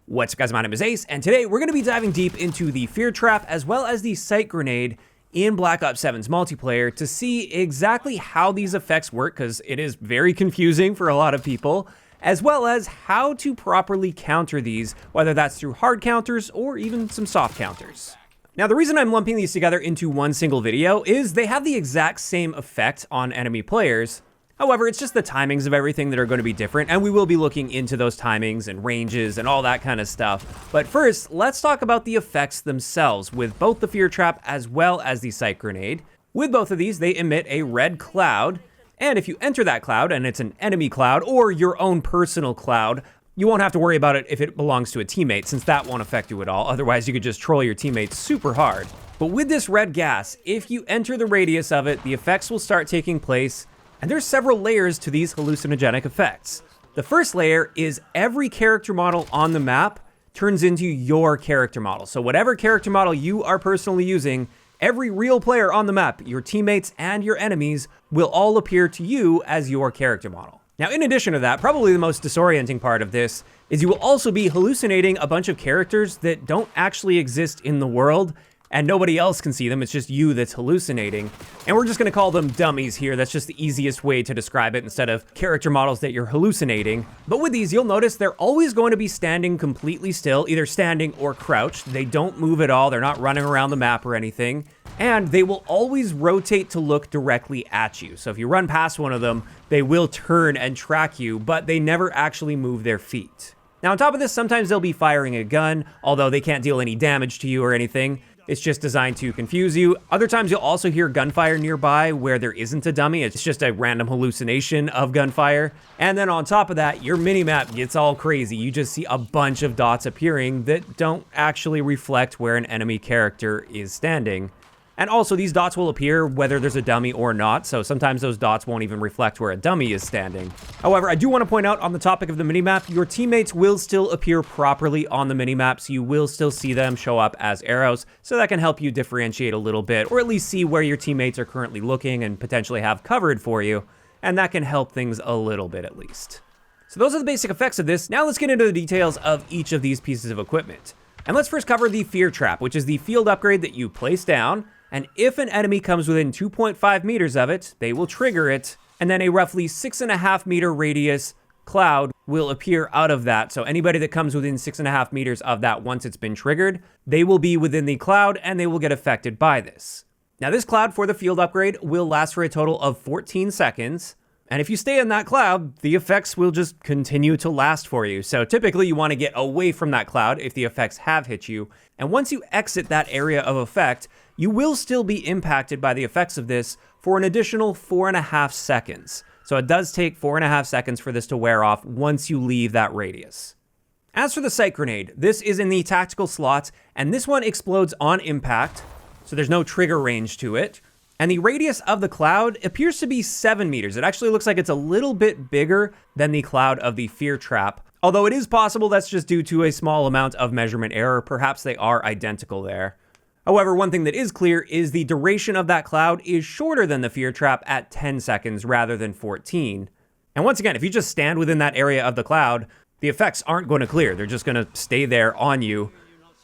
What's up guys, my name is Ace, and today we're going to be diving deep into the Fear Trap as well as the Psych Grenade in Black Ops 7's multiplayer to see exactly how these effects work, because it is very confusing for a lot of people, as well as how to properly counter these, whether that's through hard counters or even some soft counters. Now the reason I'm lumping these together into one single video is they have the exact same effect on enemy players. However, it's just the timings of everything that are going to be different, and we will be looking into those timings and ranges and all that kind of stuff. But first, let's talk about the effects themselves with both the Fear Trap as well as the Psych Grenade. With both of these, they emit a red cloud, and if you enter that cloud and it's an enemy cloud or your own personal cloud, you won't have to worry about it if it belongs to a teammate, since that won't affect you at all. Otherwise, you could just troll your teammates super hard. But with this red gas, if you enter the radius of it, the effects will start taking place. And there's several layers to these hallucinogenic effects. The first layer is every character model on the map turns into your character model. So whatever character model you are personally using, every real player on the map, your teammates and your enemies, will all appear to you as your character model. Now, in addition to that, probably the most disorienting part of this is you will also be hallucinating a bunch of characters that don't actually exist in the world, and nobody else can see them. It's just you that's hallucinating. And we're just gonna call them dummies here. That's just the easiest way to describe it instead of character models that you're hallucinating. But with these, you'll notice they're always going to be standing completely still, either standing or crouched. They don't move at all. They're not running around the map or anything. And they will always rotate to look directly at you. So if you run past one of them, they will turn and track you, but they never actually move their feet. Now, on top of this, sometimes they'll be firing a gun, although they can't deal any damage to you or anything. It's just designed to confuse you. Other times you'll also hear gunfire nearby where there isn't a dummy. It's just a random hallucination of gunfire. And then on top of that, your minimap gets all crazy. You just see a bunch of dots appearing that don't actually reflect where an enemy character is standing. And also these dots will appear whether there's a dummy or not, so sometimes those dots won't even reflect where a dummy is standing. However, I do want to point out on the topic of the minimap, your teammates will still appear properly on the minimap, so you will still see them show up as arrows, so that can help you differentiate a little bit, or at least see where your teammates are currently looking and potentially have covered for you, and that can help things a little bit at least. So those are the basic effects of this. Now let's get into the details of each of these pieces of equipment. And let's first cover the Fear Trap, which is the field upgrade that you place down. And if an enemy comes within 2.5 meters of it, they will trigger it, and then a roughly 6.5 meter radius cloud will appear out of that. So anybody that comes within 6.5 meters of that once it's been triggered, they will be within the cloud and they will get affected by this. Now this cloud for the field upgrade will last for a total of 14 seconds. And if you stay in that cloud, the effects will just continue to last for you. So typically you want to get away from that cloud if the effects have hit you. And once you exit that area of effect, you will still be impacted by the effects of this for an additional 4.5 seconds. So it does take 4.5 seconds for this to wear off once you leave that radius. As for the Psych Grenade, this is in the tactical slot, and this one explodes on impact, so there's no trigger range to it. And the radius of the cloud appears to be 7 meters. It actually looks like it's a little bit bigger than the cloud of the Fear Trap, although it is possible that's just due to a small amount of measurement error. Perhaps they are identical there. However, one thing that is clear is the duration of that cloud is shorter than the Fear Trap at 10 seconds rather than 14. And once again, if you just stand within that area of the cloud, the effects aren't going to clear. They're just going to stay there on you.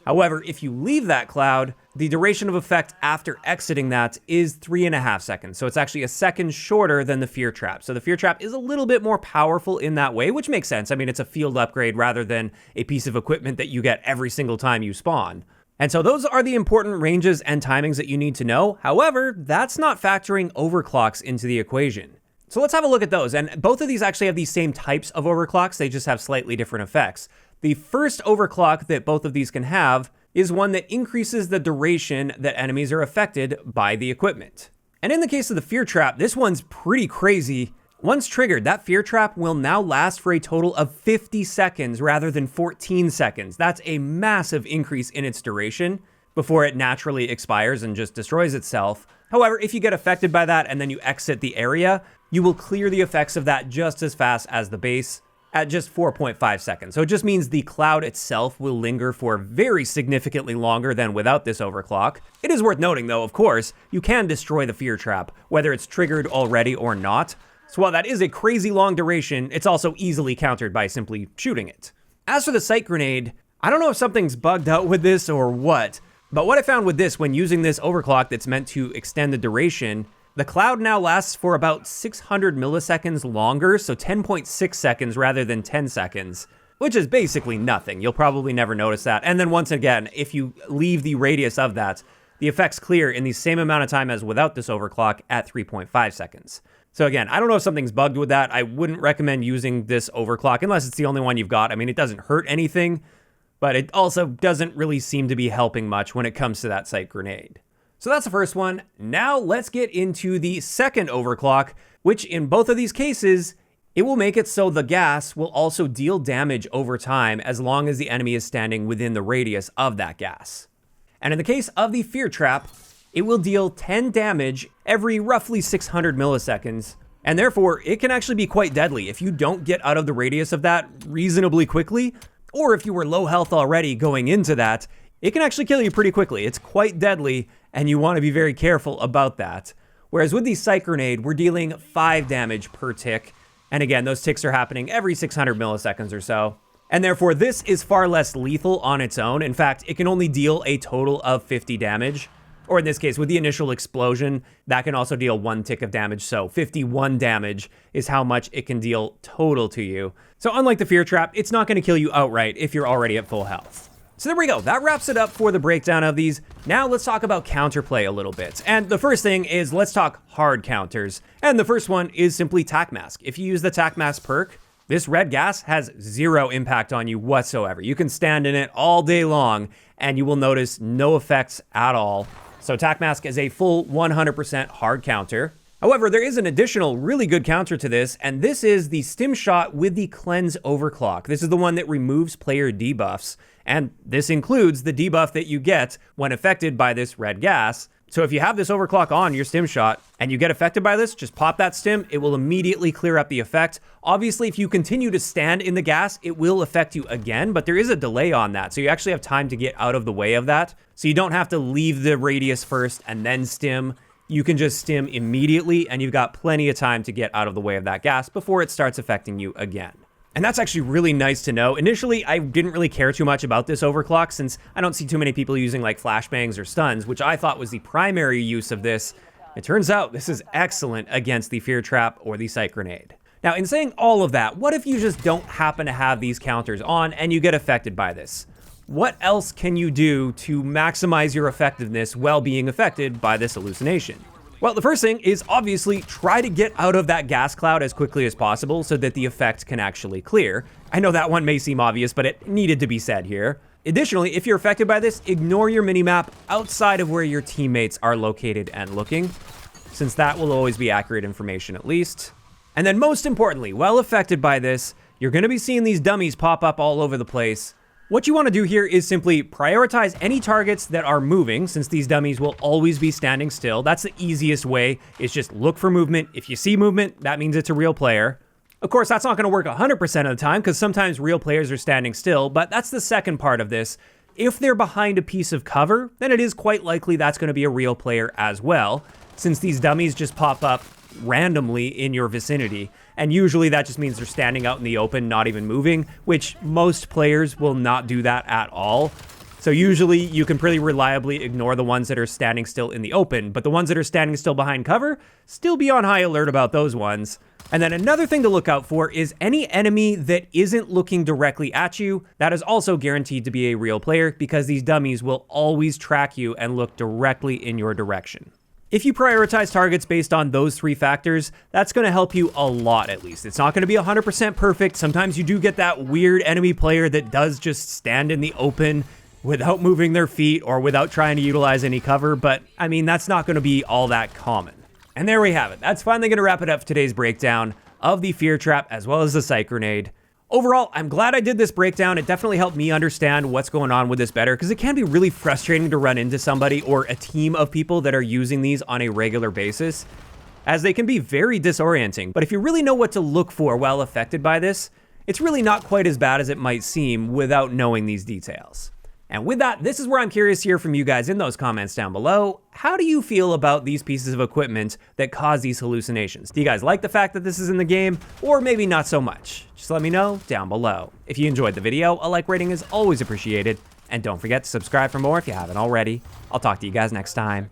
However, if you leave that cloud, the duration of effect after exiting that is 3.5 seconds. So it's actually a second shorter than the Fear Trap. So the Fear Trap is a little bit more powerful in that way, which makes sense. I mean, it's a field upgrade rather than a piece of equipment that you get every single time you spawn. And so those are the important ranges and timings that you need to know. However, that's not factoring overclocks into the equation. So let's have a look at those. And both of these actually have the same types of overclocks. They just have slightly different effects. The first overclock that both of these can have is one that increases the duration that enemies are affected by the equipment. And in the case of the Fear Trap, this one's pretty crazy. Once triggered, that Fear Trap will now last for a total of 50 seconds rather than 14 seconds. That's a massive increase in its duration before it naturally expires and just destroys itself. However, if you get affected by that and then you exit the area, you will clear the effects of that just as fast as the base at just 4.5 seconds. So it just means the cloud itself will linger for very significantly longer than without this overclock. It is worth noting though, of course, you can destroy the Fear Trap, whether it's triggered already or not. So while that is a crazy long duration, it's also easily countered by simply shooting it. As for the Psych Grenade, I don't know if something's bugged out with this or what, but what I found with this when using this overclock that's meant to extend the duration, the cloud now lasts for about 600 milliseconds longer, so 10.6 seconds rather than 10 seconds, which is basically nothing. You'll probably never notice that. And then once again, if you leave the radius of that, the effect's clear in the same amount of time as without this overclock at 3.5 seconds. So again, I don't know if something's bugged with that. I wouldn't recommend using this overclock unless it's the only one you've got. I mean, it doesn't hurt anything, but it also doesn't really seem to be helping much when it comes to that Psych grenade. So that's the first one. Now let's get into the second overclock, which in both of these cases, it will make it so the gas will also deal damage over time as long as the enemy is standing within the radius of that gas. And in the case of the Fear Trap, it will deal 10 damage every roughly 600 milliseconds, and therefore it can actually be quite deadly if you don't get out of the radius of that reasonably quickly, or if you were low health already going into that, it can actually kill you pretty quickly. It's quite deadly, and you want to be very careful about that. Whereas with the Psych grenade, we're dealing 5 damage per tick, and again, those ticks are happening every 600 milliseconds or so. And therefore, this is far less lethal on its own. In fact, it can only deal a total of 50 damage. Or in this case, with the initial explosion, that can also deal 1 tick of damage. So 51 damage is how much it can deal total to you. So unlike the Fear Trap, it's not going to kill you outright if you're already at full health. So there we go. That wraps it up for the breakdown of these. Now let's talk about counterplay a little bit. And the first thing is let's talk hard counters. And the first one is simply Tac Mask. If you use the Tac Mask perk, this red gas has 0 impact on you whatsoever. You can stand in it all day long and you will notice no effects at all. So Tac Mask is a full 100% hard counter. However, there is an additional really good counter to this, and this is the Stim Shot with the Cleanse Overclock. This is the one that removes player debuffs, and this includes the debuff that you get when affected by this red gas. So if you have this overclock on your Stim Shot and you get affected by this, just pop that stim, it will immediately clear up the effect. Obviously, if you continue to stand in the gas, it will affect you again, but there is a delay on that. So you actually have time to get out of the way of that. So you don't have to leave the radius first and then stim. You can just stim immediately and you've got plenty of time to get out of the way of that gas before it starts affecting you again. And that's actually really nice to know. Initially, I didn't really care too much about this overclock since I don't see too many people using like flashbangs or stuns, which I thought was the primary use of this. It turns out this is excellent against the Fear Trap or the Psych grenade. Now, in saying all of that, what if you just don't happen to have these counters on and you get affected by this? What else can you do to maximize your effectiveness while being affected by this hallucination? Well, the first thing is obviously try to get out of that gas cloud as quickly as possible so that the effect can actually clear. I know that one may seem obvious, but it needed to be said here. Additionally, if you're affected by this, ignore your minimap outside of where your teammates are located and looking, since that will always be accurate information at least. And then most importantly, while affected by this, you're going to be seeing these dummies pop up all over the place. What you want to do here is simply prioritize any targets that are moving, since these dummies will always be standing still. That's the easiest way, is just look for movement. If you see movement, that means it's a real player. Of course, that's not going to work 100% of the time, because sometimes real players are standing still, but that's the second part of this. If they're behind a piece of cover, then it is quite likely that's going to be a real player as well, since these dummies just pop up randomly in your vicinity. And usually that just means they're standing out in the open, not even moving, which most players will not do that at all. So usually you can pretty reliably ignore the ones that are standing still in the open, but the ones that are standing still behind cover, still be on high alert about those ones. And then another thing to look out for is any enemy that isn't looking directly at you. That is also guaranteed to be a real player because these dummies will always track you and look directly in your direction. If you prioritize targets based on those 3 factors, that's going to help you a lot at least. It's not going to be 100% perfect. Sometimes you do get that weird enemy player that does just stand in the open without moving their feet or without trying to utilize any cover, but I mean, that's not going to be all that common. And there we have it. That's finally going to wrap it up for today's breakdown of the Fear Trap as well as the Psych grenade. Overall, I'm glad I did this breakdown. It definitely helped me understand what's going on with this better because it can be really frustrating to run into somebody or a team of people that are using these on a regular basis, as they can be very disorienting. But if you really know what to look for while affected by this, it's really not quite as bad as it might seem without knowing these details. And with that, this is where I'm curious to hear from you guys in those comments down below. How do you feel about these pieces of equipment that cause these hallucinations? Do you guys like the fact that this is in the game, or maybe not so much? Just let me know down below. If you enjoyed the video, a like rating is always appreciated. And don't forget to subscribe for more if you haven't already. I'll talk to you guys next time.